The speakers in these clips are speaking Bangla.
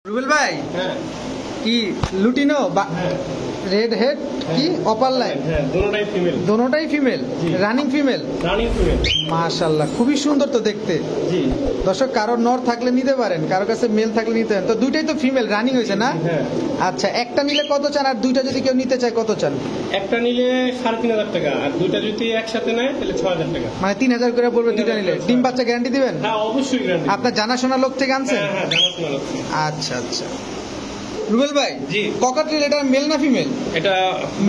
রুবেল ভাই হ্যাঁ কি লুটিনো হ্যাঁ রেড হেড কি অপার লাইন হ্যাঁ দোনোটাই ফিমেল দোনোটাই ফিমেল জি। রানিং ফিমেল রানিং ফিমেল মাশাআল্লাহ খুবই সুন্দর তো দেখতে। জি দর্শক কারো নর থাকলে নিতে পারেন, কারো কাছে মেল থাকলে নিতে পারেন। তো দুইটাই তো ফিমেল রানিং হয়েছে না? হ্যাঁ আচ্ছা, একটা নিলে কত চান আর দুইটা যদি কেউ নিতে চায় কত চান? একটা নিলে 3,500 টাকা আর দুইটা যদি একসাথে নেয় তাহলে 6,000 টাকা। মানে 3,000 করে বলবে দুইটা নিলে। 3,000 ডিম বাচ্চা গ্যারান্টি দিবেন? হ্যাঁ অবশ্যই গ্যারান্টি। আপনার জানাশোনা লোক থেকে আনছেন? হ্যাঁ হ্যাঁ জানাশোনা লাগছে। আচ্ছা আচ্ছা রুবেল ভাই জি। ককাটেল এটা মেল না ফিমেল? এটা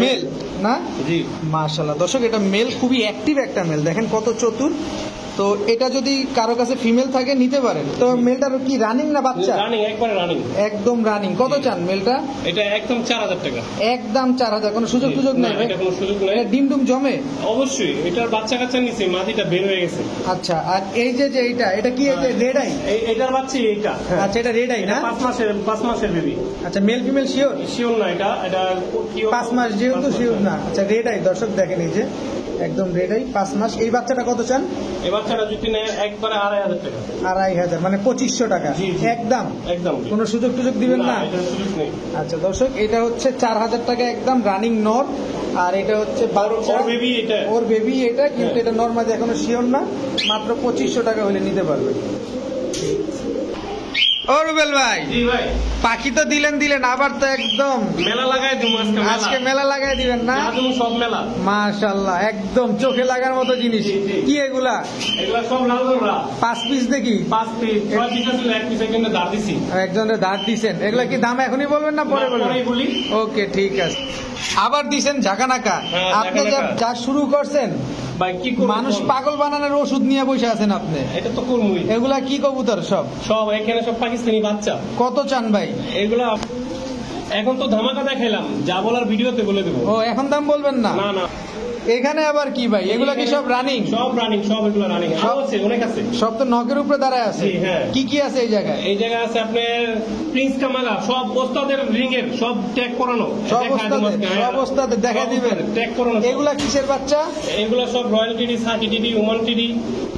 মেল না? জি মাশাআল্লাহ দর্শক এটা মেল, খুবই অ্যাক্টিভ একটা মেল, দেখেন কত চতুর। তো এটা যদি কারো কাছে ফিমেল থাকে নিতে পারেন। তো মেলটার কি রানিং না বাচ্চা? রানিং একবারে রানিং। একদম রানিং। কত চান মেলটা? এটা একদম 4,000 টাকা। একদম 4,000, কোনো সুযোগ টুযোগ না, নেই? এটা কোনো সুযোগ নেই। এটা ডিম ডুম জমে? অবশ্যই এটার বাচ্চা কাচ্চা নিচে মাটিটা বের হয়ে গেছে। আচ্ছা, আর এই যে যে এটা কি এই যে রেড আই? এটার বাচ্চা এইটা। আচ্ছা, এটা রেড আই না? 5 মাসের বেবি। আচ্ছা, মেল ফিমেল শিওর? শিওর না এটা কি 5 মাস যেহেতু শিওর না। আচ্ছা, রেড আই দর্শক দেখেন এই যে একদম রেড আই 5 মাস। এই বাচ্চাটা কত চান? এই বাচ্চাটা যদি নেয় একবারে 2,500 টাকা। 2,500 মানে 2,500 টাকা জি, জি। একদম? একদম কোনো সুযোগ টুযোগ দিবেন না? এটার সুযোগ নেই। আচ্ছা দর্শক এটা হচ্ছে 4,000 টাকা একদম রানিং নর, আর এটা হচ্ছে বাচ্চা। ওর বেবি এটা। ওর বেবি এটা, কিন্তু এটা নর্মালি এখনো শিওর না। মাত্র 2,500 টাকা হলে নিতে পারবে। ও রুবেল ভাই, জি ভাই পাখি তো দিলেন আবার তো একদম মেলা লাগাই দিমু আজকে মেলা লাগাই দিবেন না? তুমি সব মেলা। মাশাআল্লাহ একদম চোখে লাগার মতো জিনিস। জি, জি। কি এগুলা? এগুলা সব লালগোলা। 5 পিস দেখি। 5 পিস 6 পিস ছিল, 1 পিস এখানে দাঁড় দিছি। একজনের ধার দিছেন, এগুলা কি দাম এখনই বলবেন না পরে না, বলবেন? পরেই বলি। ওকে ঠিক আছে। আবার দিছেন ঝাঁকানাকা। হ্যাঁ, আপনি ঝাঁকানাকা। যা শুরু করছেন, ভাই কি করব? মানুষ পাগল বানানোর ওষুধ নিয়ে বসে আছেন আপনি। এটা তো করমুই। এগুলা কি কবুতর সব? সব এখানে সব পাকিস্তানি বাচ্চা। কত চান ভাই? এগুলা এখন তো ধামাকা দেখাইলাম, যা বলার ভিডিওতে বলে দেবো। ও এখন দাম বলবেন না? না না এখানে আবার কি ভাই, এগুলা কি সব রানিং? সব রানিং, সব এগুলো রানিং। সব? আছে অনেক আছে। সব তো নখের উপরে দাঁড়ায় আছে। জি, হ্যাঁ। কি কি আছে এই জায়গায়? এই জায়গায় আছে আপনার প্রিন্স কামাগা, সব ওস্তাদের রিং এর সব ট্যাগ করানো। সব দেখায় ওস্তাদের, তোমাকে, হ্যাঁ। সব ওস্তাদের দেখা সব দিবেন। ওস্তাদের, ট্যাগ করানো। এগুলা কিসের বাচ্চা? এগুলো সব রয়্যাল টিডি, সাকি টিডি, ওমান টিডি,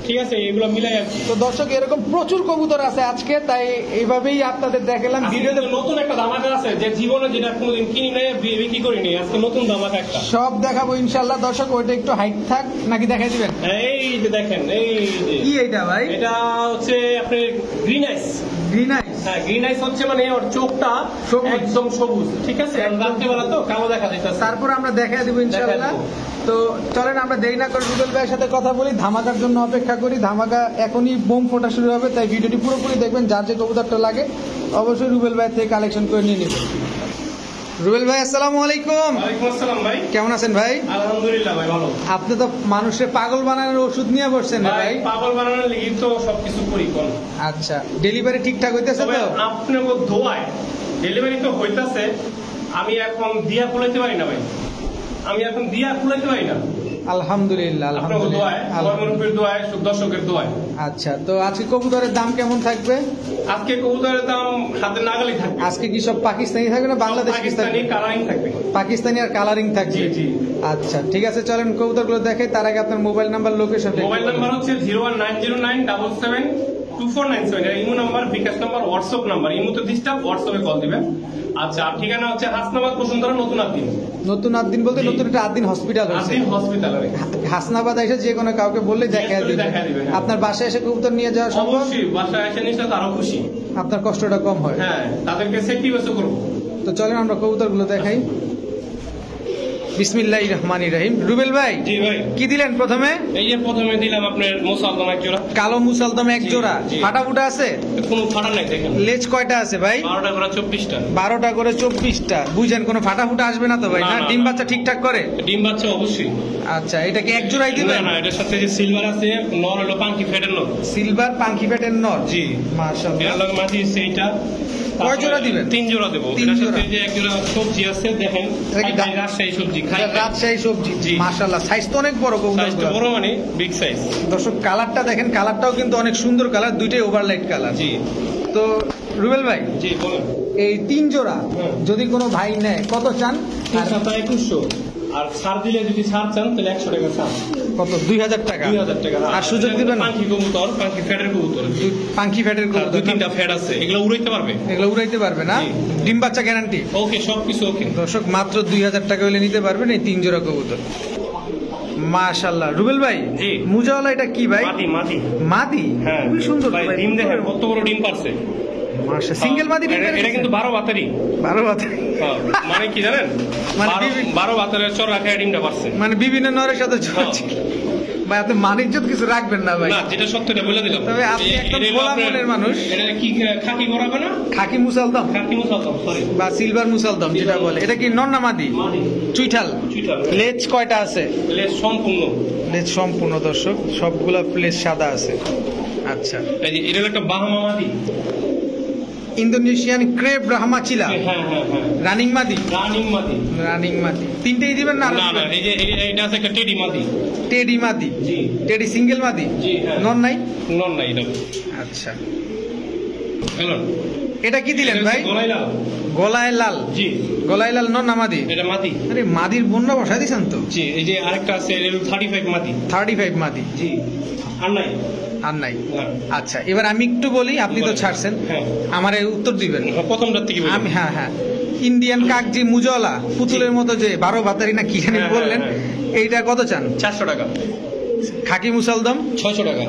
ঠিক আছে, এগুলো মিলাই আর কি। তো দর্শক এরকম প্রচুর কবুতর আছে আজকে, তাই এইভাবেই আপনাদের দেখালাম ভিডিওতে। আজকে নতুন একটা ধামাকা আছে, যে জীবনে যেটা কোনোদিন কিনি নাই, বিক্রি করিনি, আজকে নতুন ধামাকা একটা। সব দেখাবো ইনশাল্লাহ। দর্শক ওইটা একটু হাইট থাক নাকি দেখাই দিবেন? এই যে দেখেন, এই যে কি এইটা ভাই? এটা হচ্ছে আপনার গ্রিন আইস। গ্রিন আইস? হ্যাঁ, গ্রিন আইস হচ্ছে মানে ওর চোখটা সবুজ। একদম সবুজ, ঠিক আছে। রাত্রেবেলা তো কালো দেখা যাইতেছে। তারপর আমরা দেখাই দিব ইনশাল্লাহ। দেখাই দেব। তো চলেন আমরা দেরি না করে রুবেল ভাইয়ের সাথে কথা বলি, ধামাকার জন্য অপেক্ষা করি। ধামাকা এখনই বোম ফোটা শুরু হবে, তাই ভিডিওটি পুরোপুরি দেখবেন। যার যে কবুতরটা লাগে অবশ্যই রুবেল ভাই থেকে কালেকশন করে নিয়ে নেবেন। রুবেল ভাই আসসালামু আলাইকুম। ওয়ালাইকুম আসসালাম ভাই। কেমন আছেন ভাই? আলহামদুলিল্লাহ ভাই, ভালো। আপনি তো মানুষের পাগল বানানোর ওষুধ নিয়ে বসছেন না ভাই ভাই? পাগল বানানোর লাগি তো সবকিছু করি কোন। আচ্ছা, ডেলিভারি ঠিকঠাক হইতেছে তবে তো? আপনার দোয়ায় ডেলিভারি তো হইতাছে। আমি এখন দিয়া খুলাইতে পারি না ভাই, আমি এখন দিয়া খুলাইতে পারি না। আলহামদুলিল্লাহ আপনার আলহামদুলিল্লাহ দোয়ায়, গভর্নমেন্টের দোয়ায়, দর্শকের দোয়ায়। আচ্ছা, তো আজকে কবুতরের দাম কেমন থাকবে? আজকে কবুতরের দাম হাতে নাগালি থাকবে। আজকে কি সব পাকিস্তানি থাকবে না বাংলাদেশি পাকিস্তানি থাকবে? কালারিং থাকবে। পাকিস্তানি আর কালারিং থাকবে। জি, জি। আচ্ছা ঠিক আছে, চলেন কবুতরগুলো দেখে। তার আগে আপনার mobile number, location. Mobile number হচ্ছে 01909772497। এটা ইমো নাম্বার, বিকাশ নাম্বার, হোয়াটসঅ্যাপ নাম্বার। ইমোতে ডিস্টার্ব, হোয়াটসঅ্যাপে কল দিবেন। আচ্ছা, আর ঠিকানা হচ্ছে হাসনাবাদ বসুন্ধরা, নতুন আদিন। নতুন আদিন বলতে জি। নতুন একটা আদিন হসপিটাল হয়েছে। আদিন হসপিটাল। হাসনাবাদ এসে যে কোনো কাউকে বললে দেখা জিজ্ঞেস করে দিবে। দেখায় দিবে, হ্যাঁ। আপনার বাসায় এসে কবুতর নিয়ে যাওয়া সম্ভব? অবশ্যই, বাসায় এসে নিশ্চয় তারও খুশি। আপনার কষ্টটা কম হয়। হ্যাঁ, তাদেরকে স্যাক্রিফাইসও করবো। তো চলেন আমরা কবুতরগুলো দেখাই। বিসমিল্লাহির রহমানির রহিম। রুবেল ভাই জি ভাই, কি দিলেন প্রথমে? এই যে প্রথমে দিলাম আপনার মোসালদম এক জোড়া। কালো মুসালদম এক জি, জোড়া। জি। ফাটা ফুটা আছে? কোনো ফাটা নাই, দেখেন। লেজ কয়টা আছে ভাই? 12টা করে 24টা। 12টা করে 24টা। বুঝেন কোনো ফাটা ফুটা আসবে না তো ভাই? না, না, না, ডিম না। বাচ্চা ঠিকঠাক করে? ডিম বাচ্চা অবশ্যই। আচ্ছা, এটা কি এক জোড়াই না দিবেন? না, এটার সাথে যে সিলভার আছে, নর হলো পাঙ্কি ফেটের নর। সিলভার পাঙ্কি পেটের নর? জি। মাশাআল্লাহ। এর লগে মাঝি সেইটা। কয় জোড়া দিবেন? 3 জোড়া দেবো। 3 এটার জোড়া। সাথে যে এক জোড়া সবজি আছে, দেখেন। এটা কি খাই রাজশাহী সবজি খাই। রাজশাহী সবজি। জি। মাশাআল্লাহ, সাইজ তো অনেক বড় সাইজটা কবুতরগুলো। বড় মানে বিগ সাইজ। দর্শক কালারটা দেখেন, কালারটাও কিন্তু অনেক সুন্দর কালার, দুইটাই ওভারলাইট কালার। জি তো রুবেল ভাই জি বলেন। এই 3 জোড়া হুম। যদি কোনো ভাই নেয় কত চান? আর 2100। আর ছাড় দিলে যদি ছাড় চান তাহলে 100 টাকা ছাড়। কত? 2000 টাকা। 2000 টাকা। আর সুযোগ দিবেন না? পাখি কবুতর, পাখি ফ্যাটের কবুতর, পাখি ফ্যাটের আর কবুতর 2-3টা ফ্যাট আছে, এগুলো উড়াইতে পারবে। এগুলো উড়াইতে পারবে না? জি। ডিম বাচ্চা গ্যারান্টি? ওকে, সবকিছু ওকে। দর্শক মাত্র 2000 টাকা হলে নিতে পারবেন এই 3 জোড়া কবুতর। মাশাআল্লাহ। রুবেল ভাই, জি। মুজাওয়ালা এটা কি ভাই? মাদি মাদি। মাদি? হ্যাঁ খুবই সুন্দর ভাই, ভাই। ডিম দেখেন কত বড় ডিম পারছে। মাশা, সিঙ্গেল মাদি ডিম এটা কিন্তু 12 বাতারি। 12 বাতি। হ্যাঁ, মানে কি জানেন, মানে 12 বাতারের চর রাখা ডিমটা পারছে। মানে বিভিন্ন নরের সাথে চলছে ভাই। আপনি মানিজ্জত কিছু রাখবেন না ভাই? না, যেটা সত্যটা বলে দিলাম। তবে আপনি একদম এটা খোলা আপনার- মনের মানুষ। এটা কি খাকি বরাবে না? খাকি মুসালদম খাকি মুসালদম, সরি, বা সিলভার মুসালদম যেটা বলে, এটা কি নর না মাদি? মাদি। চুইঠাল। চুইঠাল। লেজ কয়টা আছে? লেজ সম্পূর্ণ। লেজ সম্পূর্ণ দর্শক, সবগুলা লেজ সাদা আছে। আচ্ছা, এই যে এটা হলো একটা বাহামা মাদি। ইন্দোনেশিয়ান ক্রেপ ব্রাহ্মাচিলা হ্যাঁ হ্যাঁ হ্যাঁ, রানিং মাদি। রানিং মাদি। রানিং মাদি তিনটেই দিবেন না? না না, এই যে এটা আছে একটা টেডি মাদি। টেডি মাদি? জি টেডি সিঙ্গেল মাদি? জি, হ্যাঁ। নর নাই? নন না এটা। আচ্ছা, হ্যালো, এটা কি দিলেন ভাই? গলায় লাল। গলায় লাল? জি, গলায় লাল নর না মাদি? এটা মাদি। আরে মাদির বন্যা বসাই দিয়েছেন তো। জি, এই যে আরেকটা আছে, এটা 35 মাদি। 35 মাদি? জি, আর নাই। আর নাই? না। আচ্ছা, এবার আমি একটু বলি, আপনি তো বলেন। ছাড়ছেন, হ্যাঁ। আমার উত্তর দিবেন। প্রথমটার থেকে বলি। আমি, হ্যাঁ হ্যাঁ, ইন্ডিয়ান কাকজি মুজওয়ালা পুতুলের মতো যে 12 বাতারি না কি জানি হ্যাঁ, বললেন, হ্যাঁ, এইটা কত চান? 400 টাকা। খাকি মুসালদম? 600 টাকা।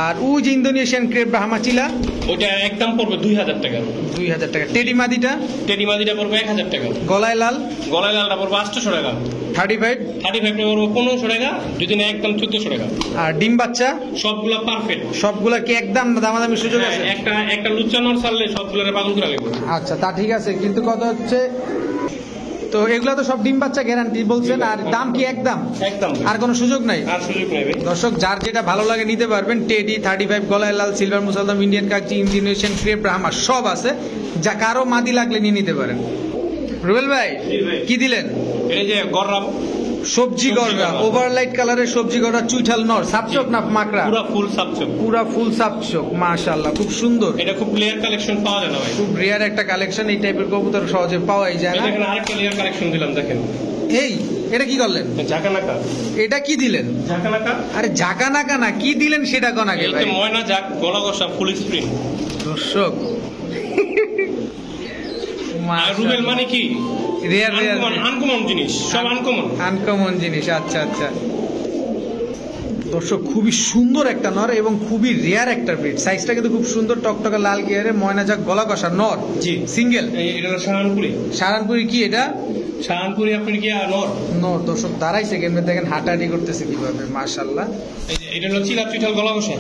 আর ও যে ইন্দোনেশিয়ান ক্রেপ ব্রাহ্মাচিলা? ওটা একদম পড়বে 2000 টাকা। 2000 টাকা। টেডি মাদিটা? টেডি মাদিটা পড়বে 1000 টাকা। গলায় লাল? গলায় লালটা পড়বে 800 টাকা। 35? 35 টা পড়বে 1500 টাকা, যদি না একদম 1400 টাকা। আর ডিম বাচ্চা? সবগুলা পারফেক্ট। সবগুলা কি একদম না দামাদামি সুযোগ আছে? একটা লুচ্চা নর ছাড়লে সবগুলোরে পাগল করে লাগবে। আচ্ছা, তা ঠিক আছে, কিন্তু কথা হচ্ছে, তো এগুলা তো সব ডিম বাচ্চা গ্যারান্টি বলছেন, আর দাম কি একদম? একদম। আর কোনো সুযোগ নাই? আর সুযোগ নেই ভাই। দর্শক যার যেটা ভালো লাগে নিতে পারবেন। টেডি 35, গলায় লাল, সিলভার মুসালদম, ইন্ডিয়ান কাকজি, ইন্দোনেশিয়ান ক্রেপ ব্রাহ্মা সব আছে, যা কারো মাদি লাগলে নিয়ে নিতে পারেন। রুবেল ভাই, জি ভাই। কি দিলেন? এই যে গররা সবজি গড়রা, গড়রা। ওভারলাইট কালারের সবজি গড়রা, চুইঠাল নর, সাপচোক না মাকড়া? পুরা ফুল সাবচক। পুরা ফুল সাপচোক, মাশাআল্লাহ, খুব সুন্দর। এটা খুব লেয়ার কালেকশন পাওয়া যায় না ভাই। খুব রেয়ার একটা কালেকশন, এই টাইপের কবুতর সহজে পাওয়াই যায় না। দেখেন আরেকটা লেয়ার কালেকশন দিলাম, দেখেন এই, এটা কি করলেন? ঝাঁকানাকা। এটা কি দিলেন? ঝাঁকানাকা। আরে জাকা নাকা না, কি দিলেন সেটা কোন আগে এই ভাই? যে ময়না জাক, গলা কষা, ফুল স্প্রিং। দর্শক আর রুবেল মানে কি? রেয়ার রেয়ার আনকমন জিনিস, সব আনকমন। আনকমন জিনিস। আচ্ছা আচ্ছা, দর্শক খুবই সুন্দর একটা নর এবং খুবই রেয়ার একটা ব্রিড। সাইজটা কিন্তু খুব সুন্দর, টকটকা লাল গিয়ারে, ময়না যাক, গলা কষা নর। জি। সিঙ্গেল? এটা হলো শাহানপুরি। সারানপুরি কি এটা? শাহানপুরি আপনার কি আর নর? নর। দর্শক দাঁড়াইছে কেমনে দেখেন, হাঁটাহাঁটি করতেছে কিভাবে, মাশাআল্লাহ। এই যে এটা হলো চিলা চুইঠাল গলা কষা।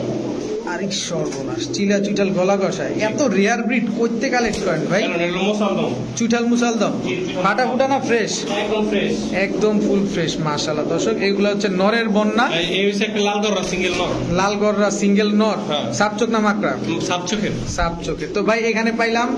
আরে সর্বনাশ, চিলা চুইঠাল গলা কষায় এত রেয়ার ব্রিড কইতে কালেক্ট করেন ভাই? কারণ এটা হলো মোসালদম। চুইঠাল মুসালদম? জি, চুইঠাল। ফাটা ফুটা না ফ্রেশ? একদম ফ্রেশ। একদম ফুল ফ্রেশ, মাশাআল্লাহ। দর্শক এগুলো হচ্ছে নরের বন্যা। এই হচ্ছে একটা লাল গররা সিঙ্গেল নর। লাল গররা সিঙ্গেল নর। হ্যাঁ। সাপচোক না মাকড়া? সাবচকের। সাপ চোখে। তো ভাই এখানে পাইলাম,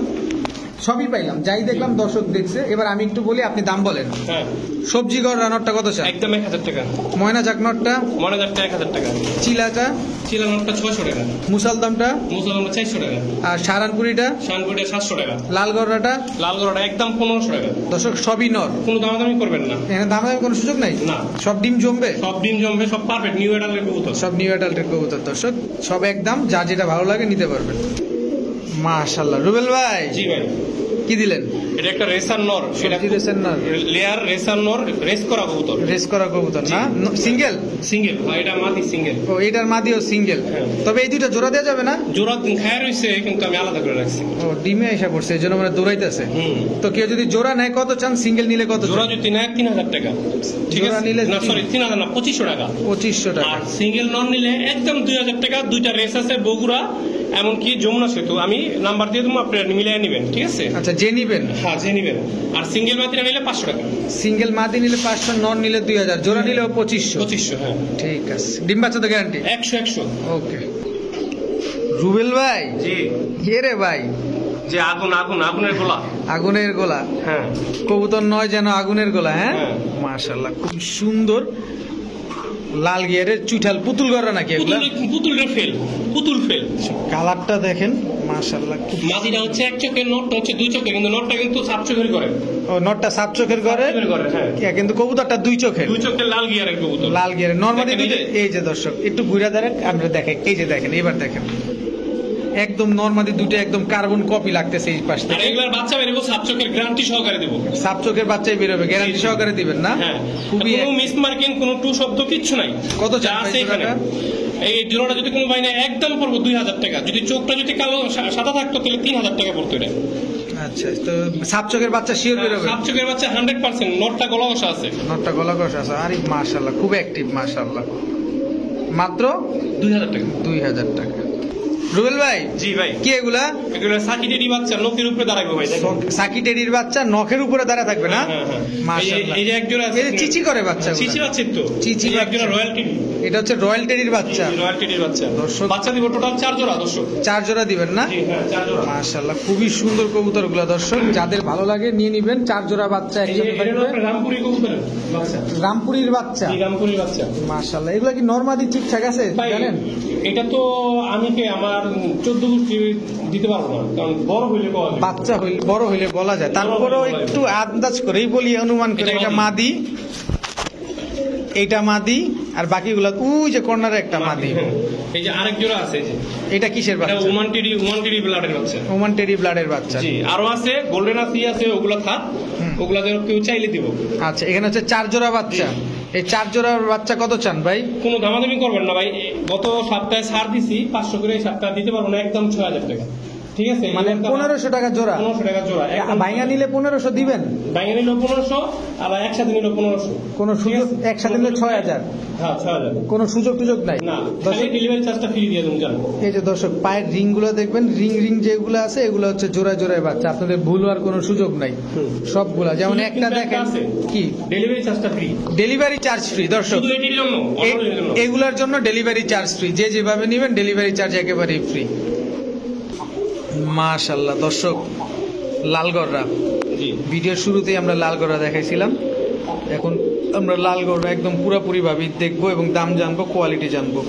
সবই পাইলাম, যাই দেখলাম দর্শক দেখছে। এবার আমি একটু বলি, আপনি দাম বলেন। হ্যাঁ, সবজি গড় রানরটা কত চান? একদম 1000 টাকা। ময়না চাক নটটা? মনে যাকটা 1000 টাকা। চিলাটা? চিলা নটটা 600 টাকা। মুসালদমটা? মুসলমানটা 400 টাকা। আর সারানপুরিটা? শাহানপুরিটা 700 টাকা। লাল গড়রাটা? লাল গররাটা একদম 1500 টাকা। দর্শক সবই নর, কোনো দামাদামি করবেন না। এখানে দামে কোনো সুযোগ নাই? না। সব ডিম জমবে? সব ডিম জমবে, সব পারফেক্ট নিউ এডালের কবুতর। সব নিউ অ্যাডাল্টের কবুতর। দর্শক সব একদম, যার যেটা ভালো লাগে নিতে পারবেন। মাশাআল্লাহ। রুবেল ভাই, জি ভাই। কি দিলেন? এটা একটা রেসার নর, সেটা সবজি রেসের নর? লেয়ার রেসার নর, রেস করা কবুতর। রেস করা কবুতর না? সিঙ্গেল? সিঙ্গেল, এটা মাদি সিঙ্গেল। ও, এটার মাদিও সিঙ্গেল? হ্যাঁ। তবে এই দুইটা জোড়া দেওয়া যাবে না? জোড়া খায় রয়েছে, কিন্তু আমি আলাদা করে রাখছি। ও, ডিমে এসে পড়ছে, এই জন্য মানে দৌড়াইতেছে। হুম। তো কেউ যদি জোড়া নেয় কত চান? সিঙ্গেল নিলে কত জোড়া চান? যদি নেয় 3000 টাকা। ঠিক জোড়া আছে, নিলে না সরি 3000 না, 2500 টাকা। 2500 টাকা। আর সিঙ্গেল নন নিলে একদম 2000 টাকা। দুইটা রেস আছে, বগুড়া এমনকি যমুনা সেতু। আমি নাম্বার দিয়ে দেবো, আপনি মিলিয়ে নেবেন, ঠিক আছে? আচ্ছা, যে নিবেন। হ্যাঁ, যে নিবেন। আর সিঙ্গেল মাদিরা নিলে 500 টাকা। সিঙ্গেল মাদি নিলে 500, নন নিলে 2000, জোড়া নিলেও 2500। 2500, হ্যাঁ। ঠিক আছে, ডিম বাচ্চা তো গ্যারান্টি? 100। ওকে। রুবেল ভাই, জি। কে রে ভাই? যে আগুনের গোলা। আগুনের গোলা? হ্যাঁ। কবুতর নয় যেন আগুনের গোলা। হ্যাঁ, হ্যাঁ। মাশাআল্লাহ, খুব সুন্দর। লাল গিয়ারের চুঠাল পুতুল করা নাকি এগুলা? পুতুল ফেল। কালারটা দেখেন মাশাআল্লাহ। মাদিটা হচ্ছে এক চোখের, নটটা হচ্ছে দুই চোখের, কিন্তু নটটা কিন্তু সাত চোখের করে। ও নটটা সাত চোখের করে, হ্যাঁ, কিন্তু কবুতরটা দুই চোখের। দুই চোখের লাল গিয়ারের কবুতর। লাল গিয়ারের নরমালি দেখেন এই যে। এই যে দর্শক একটু ঘুরে দাঁড়ান, আমরা দেখাই। এই যে দেখেন, এবার দেখেন একদম নরমালি দুটো একদম কার্বন কপি লাগতেছে এই পাশ আর থেকে। এগুলার বাচ্চা বেরোবো সাত চোখের, গ্যারান্টি সহকারে দেবো। সাপ চোখের বাচ্চাই বেরোবে, গ্যারান্টি সহকারে দিবেন না? হ্যাঁ, খুবই কোনো মিস মার্কিং, কোনো টু শব্দ কিচ্ছু নাই। কত যা চান আছে ভাই এখানে। জোড়াটা? এই জোড়াটা যদি কোনো ভাই না একদম পড়বো 2000 টাকা। যদি চোখটা যদি কালো সাদা থাকতো তাহলে 3000 টাকা পড়তো এটা। আচ্ছা, তো সাপ চোখের বাচ্চা শিওর বেরোবে? সাত চোখের বাচ্চা 100%, নটটা গলা কষা আছে। নটটা গলা কষা আছে। আরে মাশাআল্লাহ, খুব অ্যাক্টিভ মাশাআল্লাহ। মাত্র 2000 টাকা। 2000 টাকা। রুবেল ভাই, জি ভাই, কি এগুলা? এগুলো সাকিটেরই বাচ্চা, নখের উপরে দাঁড়াবে ভাই। দেখেন। সাকি টেডির বাচ্চা নখের উপরে দাঁড়া থাকবে না? হ্যাঁ, হ্যাঁ। মাশাআল্লাহ। এই যে এক জোড়া আছে। এই যে চিচি করে বাচ্চা, চিচি বাচ্চা তো। চিচি এই যে এক জোড়া বাচ্চা। Royal teddy. এটা হচ্ছে রয়্যাল টেডির বাচ্চা। রয়্যাল টেডির বাচ্চা। দর্শক। বাচ্চা দিব টোটাল 4 জোড়া দর্শক। 4 জোড়া দিবেন না? জি হ্যাঁ, 4 জোড়া। মাশাআল্লাহ, খুবই সুন্দর কবুতর গুলা দর্শক, যাদের ভালো লাগে নিয়ে নিবেন। 4 জোড়া বাচ্চা এই যে একসাথে এটা হলো থাকবে। আপনার রামপুরি কবুতরের বাচ্চা। রামপুরির বাচ্চা। জি, রামপুরি বাচ্চা। মাশাআল্লাহ, এগুলা কি নরমালি ঠিকঠাক আছে ভাই, জানেন? এটা তো আমি আমার 14 গোষ্ঠী দিতে পারবো না, কারণ বড় হইলে পাওয়া যাবে। বাচ্চা হইলে বড় হইলে বলা যায়, তারপরেও একটু আন্দাজ করেই বলি, অনুমান করে। এটা এটা মাদি, এইটা মাদি, আর বাকিগুলা ওই যে কর্নারে একটা মাদি। এই যে আরেক জোড়া আছে, এই যে এটা কিসের এটা বাচ্চা? ওমান টেডি ব্লাডের বাচ্চা। ওমান টেডি ব্লাডের বাচ্চা। জি, আরো আছে গোল্ডেন আছে, ওগুলা থাক, ওগুলা যেন কেউ চাইলে দিব। আচ্ছা, এখানে হচ্ছে 4 জোড়া বাচ্চা। এই 4 জোড়ার বাচ্চা কত চান ভাই? কোনো দামাদামি করবেন না ভাই। গত সপ্তাহে ছাড় দিছি 500 করে, এই সপ্তাহে দিতে পারবো না, একদম 6000 টাকা। ঠিক আছে, মানে 1500 টাকা জোড়া? 1500 টাকা জোড়া। ভাইঙা নিলে 1500 দিবেন? বাইরে নিল 1500, আবার একসাথে নিল 1500। কোনো সুযোগ? একসাথে নিলে 6000? হ্যাঁ, 6000। কোনো সুযোগ টুযোগ নাই? না, দর্শক, ডেলিভারি চার্জটা ফ্রি দিয়ে দেবো জানো। এই যে দর্শক, পায়ের রিং গুলো দেখবেন, রিং যেগুলো আছে এগুলো হচ্ছে জোড়ায় জোড়ায় বাচ্চা। আপনাদের ভুল হওয়ার কোনো সুযোগ নাই সবগুলা। যেমন সুযোগ একটা কিন্তু দেখেন একটা আছে। কি, ডেলিভারি চার্জটা ফ্রি। ডেলিভারি চার্জ ফ্রি দর্শক। শুধু এটির জন্য, অন্যদের জন্য। এগুলার জন্য ডেলিভারি চার্জ ফ্রি। যে যেভাবে নেবেন ডেলিভারি চার্জ একেবারেই ফ্রি। মাশাআল্লাহ দর্শক, লালগড়রা জি, ভিডিওর শুরুতেই আমরা লালগড়রা দেখাইছিলাম। এখন আমরা লালগড়রা একদম পুরোপুরি ভাবে দেখবো এবং দাম জানবো, কোয়ালিটি জানবো।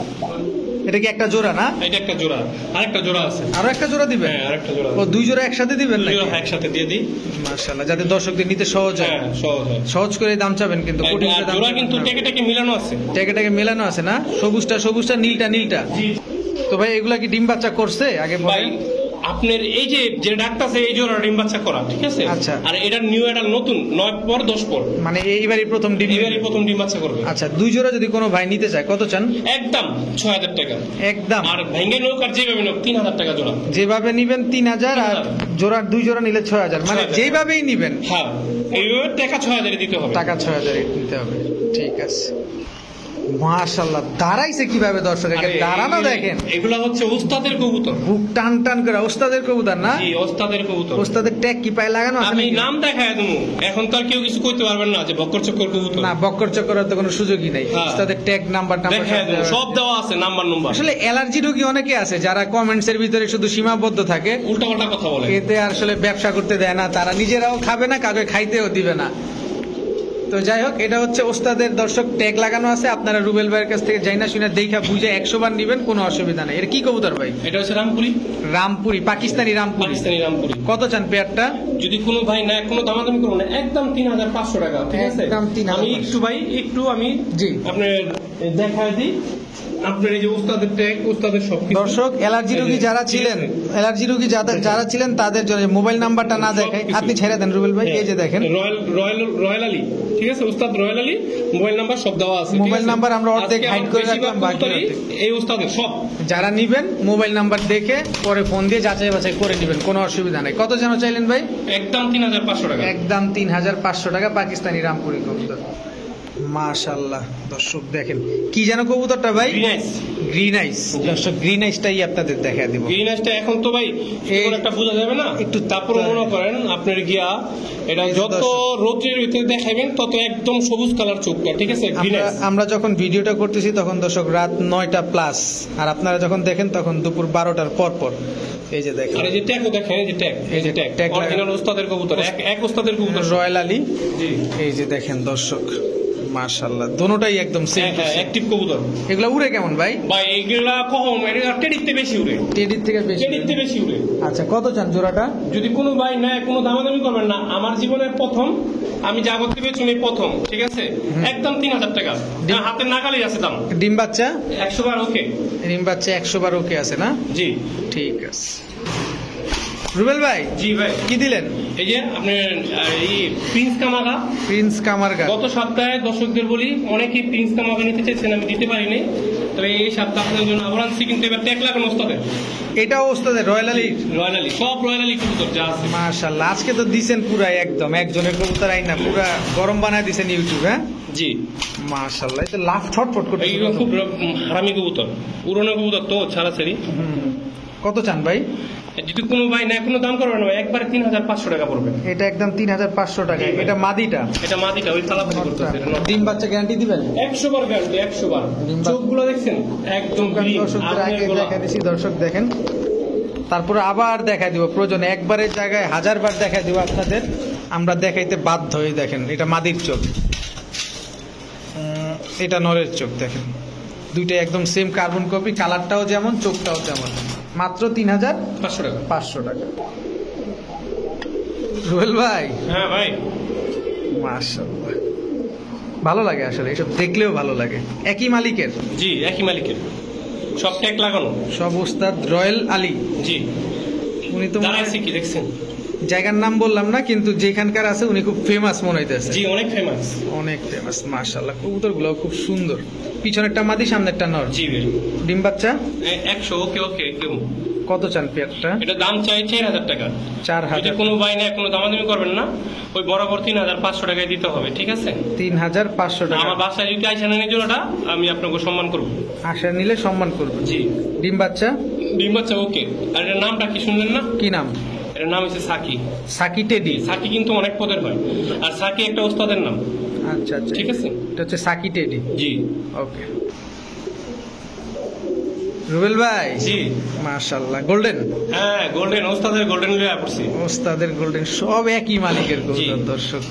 এটা কি একটা জোড়া না? এটা একটা জোড়া, আরেকটা জোড়া আছে। আরো একটা জোড়া দিবেন? হ্যাঁ, আরেকটা জোড়া। ও, 2 জোড়া একসাথে দিবেন দুই নাকি? জোড়া একসাথে দিয়ে দিই। মাশাআল্লাহ, যাতে দর্শকদের নিতে সহজ হয়। হ্যাঁ, সহজ হয়। সহজ করে দাম চাবেন, কিন্তু কঠিন আর করে দাম জোড়া চাবেন কিন্তু না। টেকে মিলানো আছে। ট্যাগে মেলানো আছে না? সবুজটা নীলটা। জি, তো ভাই, এগুলা কি ডিম বাচ্চা করছে আগে ভাই পরে? আপনার এই যে ডাকটা আছে, এই জোড়া ডিম বাচ্চা করা, ঠিক আছে। আচ্ছা। আর এটা নিউ, এটা নতুন, 9 পর 10 পর, মানে এইবারই প্রথম ডিম? এবারই প্রথম ডিম বাচ্চা করবে। আচ্ছা, 2 জোড়া যদি কোনো ভাই নিতে চায় কত চান? একদম 6000 টাকা। একদম? আর ভেঙ্গে নৌক আর যেভাবে নোক 3000 টাকা জোড়া। যেভাবে নিবেন 3000, আর জোড়া 2 জোড়া নিলে 6000। মানে 6000 যেভাবেই নিবেন হ্যাঁ, এইভাবে টাকা 6000 দিতে হবে। টাকা 6000 নিতে হবে। ঠিক আছে। মাশাআল্লাহ, দাঁড়াইছে কিভাবে দর্শক, আরে, দাঁড়ানো দেখেন। এগুলা হচ্ছে ওস্তাদের কবুতর। বুক টান টান করে। ওস্তাদের কবুতর না? জি, ওস্তাদের কবুতর। ওস্তাদের ট্যাগ কি পায়ে লাগানো আছে আমি নাকি? নাম দেখায় দেবো, এখন তো আর কেউ কিছু কইতে পারবেন না যে বক্কর চক্কর কবুতর। না, বক্কর চক্করের তো কোনো সুযোগই নাই। হ্যাঁ। ওস্তাদের ট্যাগ নাম্বার দেখায় দেবো, সব দেওয়া আছে, নাম্বার। আসলে অ্যালার্জি রোগী অনেকে আছে যারা কমেন্টস এর ভিতরে শুধু সীমাবদ্ধ থাকে, উল্টাপাল্টা কথা বলে। এতে আসলে ব্যবসা করতে দেয় না, তারা নিজেরাও খাবে না, কাউকে খাইতেও দিবে না। তো যাই হোক, এটা হচ্ছে ওস্তাদের দর্শক ট্যাগ লাগানো আছে। আপনারা রুবেল ভাইয়ের কাছ থেকে যাই না শুনে দেখা বুঝে 100 বার নিবেন, কোনো অসুবিধা নেই। এটা কি কবুতর ভাই? এটা হচ্ছে রামপুরি। রামপুরি, পাকিস্তানি রামপুরি। পাকিস্তানি রামপুরি। কত চান পেয়ারটা? যদি কোনো ভাই না, কোনো দামাদামি করবো না, একদম 3500 টাকা। ঠিক আছে, একদম 3500। আমি একটু ভাই, আমি জি, আপনার দেখায় দিই। আপনার এই যে উস্তাদের ট্যাগ, উস্তাদের সবকিছু। দর্শক, অ্যালার্জি রোগী যারা ছিলেন, অ্যালার্জি রোগী যারা ছিলেন তাদের জন্য মোবাইল নাম্বারটা না দেখাই আপনি ছেড়ে দেন রুবেল ভাই। এই যে দেখেন, রয়্যাল আলী, ঠিক আছে, উস্তাদ রয়্যাল আলী, মোবাইল নাম্বার সব দেওয়া আছে। মোবাইল নাম্বার আমরা অর্ধেক হাইড করে রাখলাম, বাকি এই উস্তাদের সব। যারা নিবেন মোবাইল নাম্বার দেখে পরে ফোন দিয়ে যাচাই বাছাই করে নিবেন, কোনো অসুবিধা নেই। কত যেন চাইলেন ভাই? একদম 3500 টাকা। একদম 3500 টাকা, পাকিস্তানি রামপুরি কবুতর। মাশাআল্লাহ দর্শক, দেখেন কি যেন কবুতরটা ভাই? গ্রিন আইস। দর্শক, গ্রিন আইসটাই আপনাদের দেখা দিব। গ্রিন আইসটা এখন তো ভাই এমন একটা বোঝা যাবে না একটু, তারপর মনে করেন আপনার গিয়া এটা যত রোদ্রের ভিতরে দেখাবেন তত একদম সবুজ কালার চোখটা, ঠিক আছে। গ্রিন আইস আমরা যখন ভিডিওটা করতেছি তখন দর্শক রাত 9টা প্লাস, আর আপনারা যখন দেখেন তখন দুপুর 12টার পর পর। এই যে দেখেন, আর এই যে ট্যাগও দেখেন, এই যে ট্যাগ অরিজিনাল ওস্তাদের কবুতর, এক ওস্তাদের কবুতর, রয়্যাল আলী। জি, এই যে দেখেন দর্শক, মাশাআল্লাহ দোনোটাই একদম সেম হ্যাঁ অ্যাক্টিভ কবুতর। এগুলা উড়ে কেমন ভাই? ভাই এগুলা কম, এটা টেডিতে বেশি উড়ে, টেডির থেকে বেশি? টেডিতে বেশি উড়ে। আচ্ছা কত চান জোড়াটা? যদি কোনো ভাই নেয় কোনো দামাদামি করবেন না, আমার জীবনের প্রথম আমি যা করতে পেরেছি প্রথম, ঠিক আছে, একদম 3000 টাকা, হাতের নাগালেই আছে দাম। ডিম বাচ্চা 100 বার ওকে? ডিম বাচ্চা 100 বার ওকে আছে না? জি ঠিক আছে। রুবেল ভাই জি ভাই কি দিলেন? এই যে আপনার এই প্রিন্স কামাগা। প্রিন্স কামারগা। গত সপ্তাহে দর্শকদের বলি অনেকেই প্রিন্স কামাগা নিতে চাইছেন, আমি দিতে পারিনি, তবে এই সপ্তাহ আপনাদের জন্য আবার আনছি, কিন্তু এবার ট্যাগ লাগানো ওস্তাদের। এটাও ওস্তাদের রয়্যাল আলী? রয়্যাল আলী, সব রয়্যাল আলী কবুতর যা আছে। মাশাআল্লাহ আজকে তো দিছেন পুরা একদম একজনের কবুতর আই না পুরা গরম বানায় দিছেন ইউটিউব। হ্যাঁ জি মাশাআল্লাহ এই তো লাফ ছটফট করতে। এইগুলো খুব হারামি কবুতর, উড়ানো কবুতর তো ছাড়াছাড়ি। কত চান ভাই? যদি কোনো ভাই না কোনো দাম করবে না ভাই, একবারে 3500 টাকা পড়বে। এটা একদম 3500 টাকা। এটা মাদিটা? এটা মাদিটা, ওই ফালাফালি করতেছে। ডিম বাচ্চা গ্যারান্টি দিবেন? 100 বার গ্যারান্টি, 100 বার। চোখগুলো দেখছেন একদম গ্রিন। দর্শকদের আগে দেখা দিছি, দর্শক দেখেন, তারপরে আবার দেখা দিব প্রয়োজনে, একবারের জায়গায় 1000 বার দেখা দিব আপনাদের, আমরা দেখাইতে বাধ্য হয়ে। দেখেন এটা মাদির চোখ, এটা নরের চোখ, দেখেন দুইটা একদম সেম কার্বন কপি, কালারটাও যেমন চোখটাও যেমন। মাত্র 3500 টাকা। 500 টাকা। রুবেল ভাই। হ্যাঁ ভাই মাশাআল্লাহ ভালো লাগে আসলে, এসব দেখলেও ভালো লাগে। একই মালিকের? জি একই মালিকের, সব ট্যাগ লাগানো, সব ওস্তাদ রয়্যাল আলী। জি উনি তো দাঁড়াইছে কি দেখছেন? জায়গার নাম বললাম না, কিন্তু যেখানকার আছে উনি খুব ফেমাস মনে হইতেছে। জি অনেক ফেমাস, অনেক ফেমাস। মাশাআল্লাহ কবুতরগুলো খুব সুন্দর, পিছনেরটা মাদি সামনেরটা নর। জি ভাই। ডিম বাচ্চা 100 ওকে ওকে। কত চান পেয়ারটা? এটা দাম চাই 4000 টাকা। 4000। যদি কোনো ভাই না কোনো দামাদামি করবেন না, ওই বরাবর 3500 টাকায় দিতে হবে, ঠিক আছে? 3500 টাকা। আমার বাসায় যদি আইসা নেন জোড়াটা, আমি আপনাকে সম্মান করব। আশা নিলে সম্মান করব। জি। ডিম বাচ্চা? ডিম বাচ্চা ওকে। আর এর নামটা কি শুনলেন না? কি নাম? এর নাম হচ্ছে সাকি। Psaki teddy? সাকি কিন্তু অনেক পদের হয়, আর সাকি একটা ওস্তাদের নাম। আচ্ছা আচ্ছা ঠিক আছে, এটা হচ্ছে সাকি টেডি। জি ওকে। রুবেল ভাই। জি মাশাআল্লাহ গোল্ডেন? হ্যাঁ গোল্ডেন, ওস্তাদের গোল্ডেন লিয়া পড়ছি। ওস্তাদের গোল্ডেন, সব একই মালিকের কবুতর। দর্শক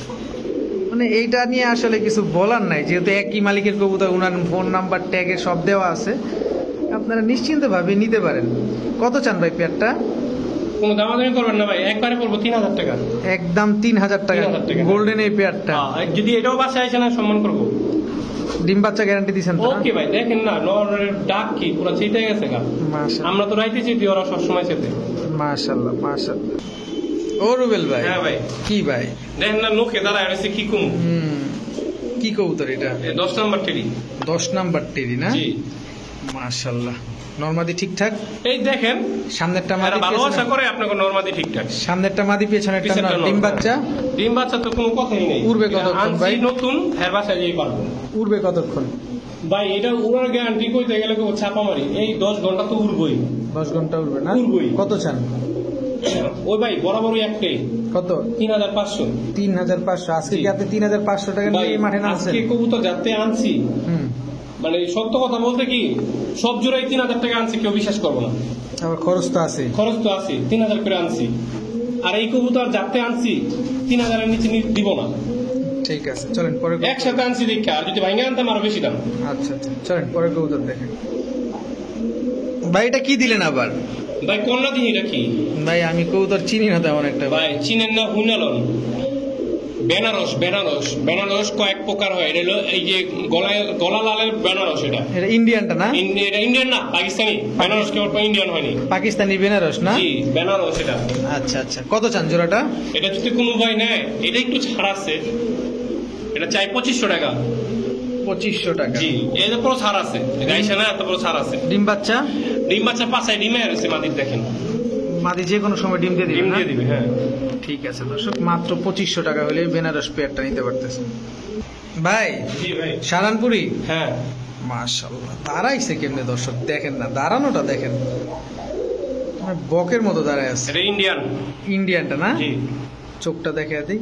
মানে এইটা নিয়ে আসলে কিছু বলার নাই, যেহেতু একই মালিকের কবুতর, উনার ফোন নাম্বার ট্যাগে সব দেওয়া আছে, আপনারা নিশ্চিন্ত ভাবে নিতে পারেন। কত চান ভাই পেয়ারটা? কোনো দামাদামি করবেন না ভাই, একবারে পড়বো 3000 টাকা। একদম 3000 টাকা 3000 টাকা। গোল্ডেন এই পেয়ারটা। আর যদি এটাও বাসায় আইসা না, সম্মান করবো। ডিম বাচ্চা গ্যারান্টি দিছেন তো? ওকে ভাই, দেখেন না নরের ডাক কি পুরো চিতে গেছে গা। মাশাআল্লাহ আমরা তো রাইতে চিতি, ওরা সবসময় চেতে। মাশাআল্লাহ মাশাআল্লাহ। ও রুবেল ভাই। হ্যাঁ ভাই। কি ভাই? দেখেন না নোকে দাঁড়ায় রয়েছে কি কুম। কি কবুতর এটা? 10 নাম্বার টেরি। 10 নাম্বার টেরি না? জি মাশাআল্লাহ। নরমাদি ঠিকঠাক? এই দেখেন সামনেরটা এরা মাদি, ভালোবাসা করে আপনাকে নরমাদি ঠিকঠাক। সামনেরটা মাদি, পেছনেরটা পিছেরটা নর। নর। ডিম বাচ্চা? ডিম বাচ্চা তো কোনো কথাই নেই। উড়বে কতক্ষণ ভাই? আনছি নতুন, এর বাসায় যেই পারবো। উড়বে কতক্ষণ ভাই এটা উড়ার গ্যারান্টি কইতে গেলে কেউ ছাপা মারি, এই 10 ঘন্টা তো উড়বই। 10 ঘন্টা উড়বে না? উড়বই। কত চান? ওই ভাই বরাবরই একটাই, কত? 3500। 3500। আজকে কি আপনি 3500 টাকা ভাই নিয়ে এই মাঠে নামছেন? আজকে কবুতর যাতে আনছি, মানে সত্য কথা বলতে কি, সব জোড়াই 3000 টাকা আনছি, কেউ বিশ্বাস করবো না। আবার খরচ তো আছে। খরচ তো আছে, 3000 করে আনছি। আর এই কবুতর যাতে আনছি 3000 এর নিচে দিব না। ঠিক আছে চলেন পরে। একসাথে আনছি দেখে, আর যদি ভাঙে আনতাম আরো বেশি দাম। আচ্ছা আচ্ছা চলেন পরে কবুতর দেখেন। ভাই এটা কি দিলেন আবার? ভাই কন্যা দিন, এটা কি ভাই? আমি কবুতর চিনি না তেমন একটা। ভাই চিনেন না? হুইনালন বেনারস। বেনারস বেনারস কয়েক প্রকার হয়, এটা হলো এই যে গলা লালের বেনারস। এটা এটা ইন্ডিয়ানটা না? এটা ইন্ডিয়ান না, পাকিস্তানি। বেনারস কেবল ইন্ডিয়ান হয়নি, পাকিস্তানি বেনারস না? জি বেনারস এটা। আচ্ছা আচ্ছা কত চান জোড়াটা? এটা যদি কোনো ভাই নেয়, এটা একটু ছাড় আছে, এটা চাই 2500 টাকা। 2500 টাকা? জি এই যে পুরো ছাড় আছে, গাইছে না, এত পুরো ছাড় আছে। ডিম বাচ্চা? ডিম বাচ্চা পাঁচায় ডিমে আছে মাদির, দেখেন মাদি যে কোনো সময় ডিম দিয়ে দিবে ডিম না? দিয়ে দিবে। হ্যাঁ ঠিক আছে দর্শক, মাত্র 2500 টাকা হলে বেনারস পেয়ারটা নিতে পারতেছেন ভাই। জি ভাই। সারানপুরি? হ্যাঁ মাশাআল্লাহ দাঁড়াইছে কেমনে দর্শক, দেখেন না দাঁড়ানোটা দেখেন, বকের মতো দাঁড়ায় আছে। এটা ইন্ডিয়ান। ইন্ডিয়ানটা না? জি। চোখটা দেখে দিই।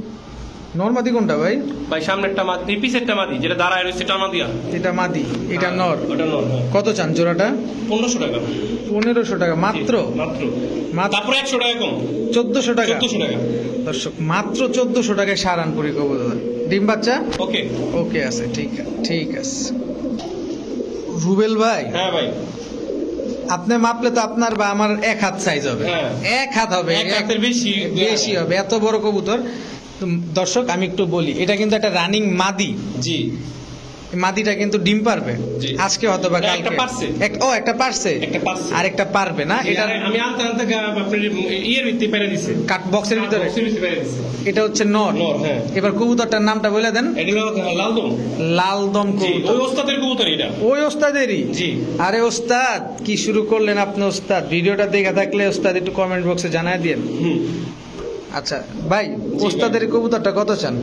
নরমাদি কোনটা ভাই? ভাই সামনেরটা মাদি, পিছেরটা মাদি, যেটা দাঁড়ায় রয়েছে টানা দিয়া। এটা মাদি, এটা নর। ওটা নর। কত চান জোড়াটা? 1500 টাকা। 1500 টাকা মাত্র? মাত্র। মাত্র তারপরে 100 টাকা কম, 1400 টাকা। 1400 টাকা। দর্শক মাত্র 1400 টাকায় সারানপুরি কবুতর। ডিম বাচ্চা ওকে ওকে আছে, ঠিক আছে। রুবেল ভাই, হ্যাঁ ভাই, আপনি মাপলে তো আপনার বা আমার 1 হাত সাইজ হবে, হ্যাঁ। 1 হাত হবে, এক হাতের বেশি হবে, এত বড় কবুতর। তো দর্শক আমি একটু বলি, এটা কিন্তু একটা রানিং মাদি। জি, মাদিটা কিন্তু ডিম পারবে জি। আজকে হয়তো বা না, কালকে একটা পারছে। একটা পারছে, আর একটা পারবে না। এটা আমি আনতে আপনার ইয়ের ভিত্তি পেরে দিছি, কাট বক্সের ভিতরে। বক্সের ভিত্তি পেরে দিছি। এটা হচ্ছে নর। হ্যাঁ। এবার কবুতরটার নামটা বলে দেন। এটা হলো লালদম। লালদম জি, কবুতর। ওই ওস্তাদের কবুতর এটা। ওই ওস্তাদেরই? জি। আরে ওস্তাদ, কি শুরু করলেন আপনি ওস্তাদ? ভিডিওটা দেখে থাকলে ওস্তাদ একটু কমেন্ট বক্সে জানায় দিন। হুম। আচ্ছা ভাই, ওস্তাদের কবুতরটা কত চান?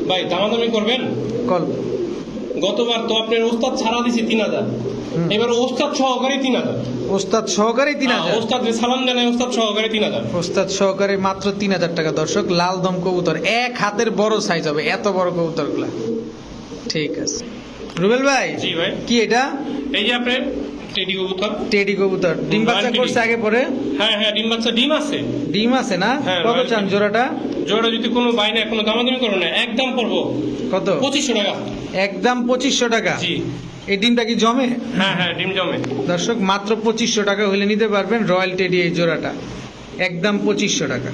ভাই দামাদামি করবেন? কল। গতবার তো আপনার ওস্তাদ ছাড়া দিছি 3000, এবার ওস্তাদ সহকারে 3000। ওস্তাদ সহকারে 3000? ওস্তাদ সালাম জানাই, ওস্তাদ সহকারে 3000। ওস্তাদ সহকারে মাত্র 3000 টাকা। দর্শক, লালদম কবুতর, 1 হাতের বড় সাইজ হবে, এত বড় কবুতর গুলা। ঠিক আছে রুবেল ভাই। জি ভাই। কি এটা? এই যে আপনার টেডি কবুতর। টেডি কবুতর ডিম বাচ্চা টেডি। করছে আগে পরে? হ্যাঁ হ্যাঁ, ডিম বাচ্চা, ডিম আছে। ডিম আছে না? হ্যাঁ, কত রয়্যাল চান টেডি। জোড়াটা? জোড়া যদি কোনো বাইনা কোনো দামাদামি করো না, একদম পড়বো কত? 2500 টাকা। একদম 2500 টাকা? জি। এই ডিমটা কি জমে? হ্যাঁ হ্যাঁ, ডিম জমে। দর্শক, মাত্র 2500 টাকা হলে নিতে পারবেন রয়্যাল টেডি এই জোড়াটা, একদম 2500 টাকা।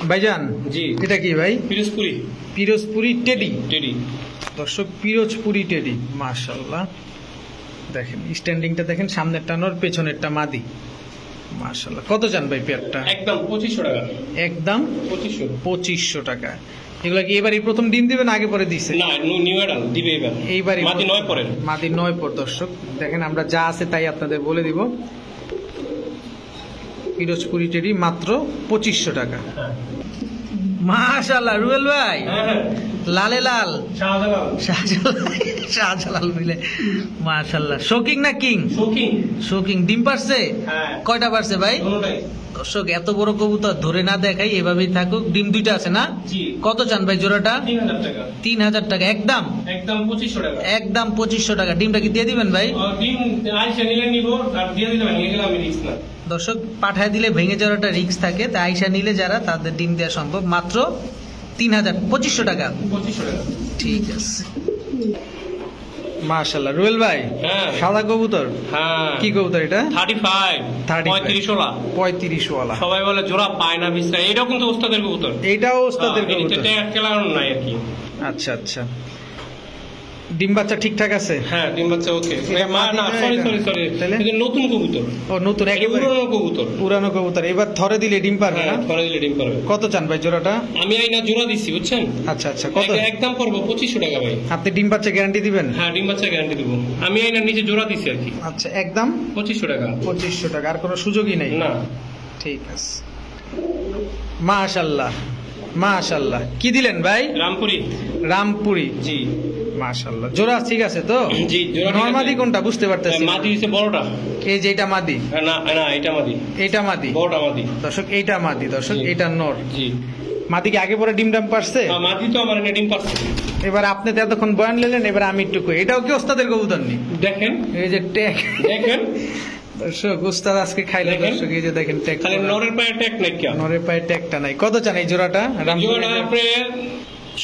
ভাইজান, জি। এটা কি ভাই? পিরোজপুরি পিরোজপুরি টেডি। টেডি। দর্শক, পিরোজপুরি টেডি, মাশাআল্লাহ। দেখেন স্ট্যান্ডিংটা দেখেন, সামনেরটা নর, পেছনেরটা মাদি। মাশাআল্লাহ। কত চান ভাই পেয়ারটা? একদম 2500 টাকা। একদম 2500। 2500 টাকা। এগুলা কি এবারই প্রথম ডিম দিবেন, আগে পরে দিছে? না, নিউ অ্যাডাল দিবে এবার। এইবারই মাটি 9 পরে। মাদি 9 পর। দর্শক দেখেন, আমরা যা আছে তাই আপনাদের বলে দিব। পিরোজপুরি টেডি মাত্র 2500 টাকা। হ্যাঁ মাশাআল্লাহ রুবেল ভাই, হ্যাঁ, লালে লাল, শাহজালাল। শাহজালাল মিলে। মাশাআল্লাহ। শোকিং না কিং? শৌখিন। শোকিং। ডিম পারছে? হ্যাঁ। কয়টা পারছে ভাই? কোনটাই? দর্শক, এত বড় কবুতর ধরে না দেখাই, এভাবেই থাকুক। ডিম 2টা আছে না? জি। কত চান ভাই জোড়াটা? 3000 টাকা। 3000 টাকা একদম? একদম 2500 টাকা। একদম 2500 টাকা। ডিমটা কি দিয়ে দিবেন ভাই? ডিম আইসা নিলে নিব, আর দিয়ে দিলে নিয়ে গেলে আমি রিস্ক না। দর্শক, পাঠায় দিলে ভেঙে যাওয়ার একটা রিস্ক থাকে, তাই আইসা নিলে যারা, তাদের ডিম দেওয়া সম্ভব। মাত্র 2500 টাকা। 2500 টাকা। ঠিক আছে। মাশাআল্লাহ রুবেল ভাই, হ্যাঁ। সাদা কবুতর, হ্যাঁ। কি কবুতর এটা? 35 35 ওলা। 35 ওয়ালা। সবাই বলে জোড়া পায় না বিছরা, এটাও কিন্তু ওস্তাদের কবুতর। এইটাও ওস্তাদের হ্যাঁ, কবুতর? এটা খেলানো নাই আর কি। আচ্ছা আচ্ছা। ডিম বাচ্চা ঠিকঠাক আছে? হ্যাঁ, ডিম বাচ্চা ওকে। এটা মা না, মাদি না সরি এটা? সরি সরি, তাহলে? এটা নতুন কবুতর। ও নতুন, এটা একেবারে পুরনো কবুতর। পুরানো কবুতর। এবার ধরে দিলে ডিম পারবে না? হ্যাঁ, ধরে দিলে ডিম পারবে। কত চান ভাই জোড়াটা? আমি আইনা জোড়া দিচ্ছি, বুঝছেন? আচ্ছা আচ্ছা। কত? একদম পড়বো 2500 টাকা ভাই। আপনি ডিম বাচ্চা গ্যারান্টি দিবেন? হ্যাঁ, ডিম বাচ্চা গ্যারান্টি দেবো। আমি আইনা নিচে জোড়া দিচ্ছি আর কি। আচ্ছা, একদম 2500 টাকা। 2500 টাকা। আর কোনো সুযোগই নেই? না। ঠিক আছে। মাশাআল্লাহ মাশাআল্লাহ। কি দিলেন ভাই? রামপুরি। রামপুরি। জি মাশাআল্লাহ। জোড়া ঠিক আছে তো? জি, জোড়া ঠিক আছে। নরমাদি কোনটা বুঝতে পারতেছি না। মাদি হচ্ছে বড়টা। এই যে এটা মাদি? না না, এটা মাদি। এইটা মাদি? বড়টা মাদি। দর্শক, এইটা মাদি। দর্শক, জি। এইটা নর। জি। মাদি কি আগে পরে ডিম ডাম পারছে? মাদি তো আমার এনে ডিম পারছে। এবার আপনি তো এতক্ষণ বয়ান নিলেন, এবার আমি একটু কই, এটাও কি ওস্তাদের কবুতর নি? দেখেন এই যে ট্যাগ। দেখেন, দর্শক, ওস্তাদ আজকে খাইলে। দেখেন। দর্শক, এই যে দেখেন ট্যাগ। খালি নরের পায়ে ট্যাগ নাই কেন? নরের পায়ে ট্যাগটা নাই। কত চান এই জোড়াটা? জোড়াটা আপনার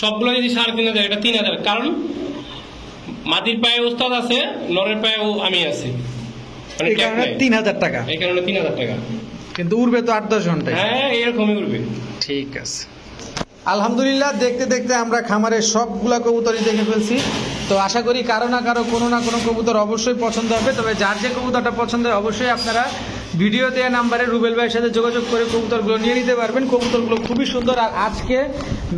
সবগুলো যদি 3500, এটা 3000। কারণ মাদির পায়ে ওস্তাদ আছে, নরের পায়ে আমি আছি, মানে এই ট্যাগ কারণে নাই। 3000 টাকা। এই কারণে 3000 টাকা। কিন্তু উড়বে তো 8-10 ঘন্টায়। হ্যাঁ, এরকমই উঠবে। ঠিক আছে। আলহামদুলিল্লাহ, দেখতে দেখতে আমরা খামারের সবগুলা কবুতরই দেখে ফেলছি। তো আশা করি কারো না কারো কোনো না কোনো কবুতর অবশ্যই পছন্দ হবে। তবে যার যে কবুতরটা পছন্দ হয়, অবশ্যই আপনারা ভিডিও দেওয়া নাম্বারে রুবেল ভাইয়ের সাথে যোগাযোগ করে কবুতরগুলো নিয়ে নিতে পারবেন। কবুতরগুলো খুবই সুন্দর, আর আজকে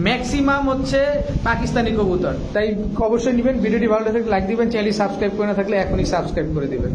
ম্যাক্সিমাম হচ্ছে পাকিস্তানি কবুতর, তাই অবশ্যই নেবেন। ভিডিওটি ভালো লাগলে লাইক দিবেন, চ্যানেল সাবস্ক্রাইব করে না থাকলে এখনই সাবস্ক্রাইব করে দিবেন।